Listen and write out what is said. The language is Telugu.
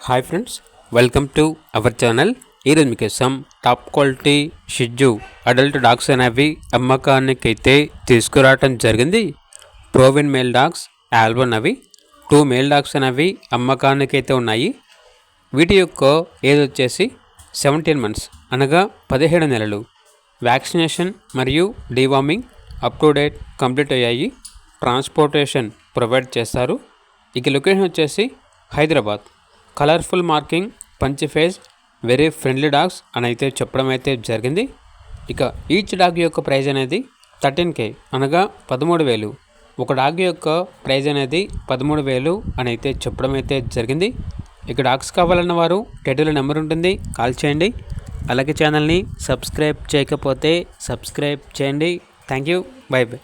Hi friends, welcome to our channel. ఈరోజు మీకోసం టాప్ క్వాలిటీ షిజ్జు అడల్ట్ డాగ్స్ అనేవి అమ్మకానికైతే తీసుకురావటం జరిగింది. ప్రోవిన్ మేల్ డాగ్స్ ఆల్బన్ అవి 2 మేల్ డాగ్స్ అనేవి అమ్మకానికైతే ఉన్నాయి. వీటి యొక్క ఏజ్ వచ్చేసి 17 మంత్స్ అనగా 17 నెలలు. వ్యాక్సినేషన్ మరియు deworming up to date complete అయ్యాయి. ట్రాన్స్పోర్టేషన్ ప్రొవైడ్ చేస్తారు. ఇక లొకేషన్ వచ్చేసి హైదరాబాద్. కలర్ఫుల్ మార్కింగ్, పంచి ఫేస్, వెరీ ఫ్రెండ్లీ డాగ్స్ అని అయితే చెప్పడం అయితే జరిగింది. ఇక ఈచ్ డాగ్ యొక్క ప్రైజ్ అనేది 13K అనగా 13,000. ఒక డాగ్ యొక్క ప్రైజ్ అనేది 13,000 అని అయితే చెప్పడం అయితే జరిగింది. ఇక డాగ్స్ కావాలన్న వారు టైటిల్ నెంబర్ ఉంటుంది, కాల్ చేయండి. అలాగే ఛానల్ని సబ్స్క్రైబ్ చేయకపోతే సబ్స్క్రైబ్ చేయండి. Thank you, by by.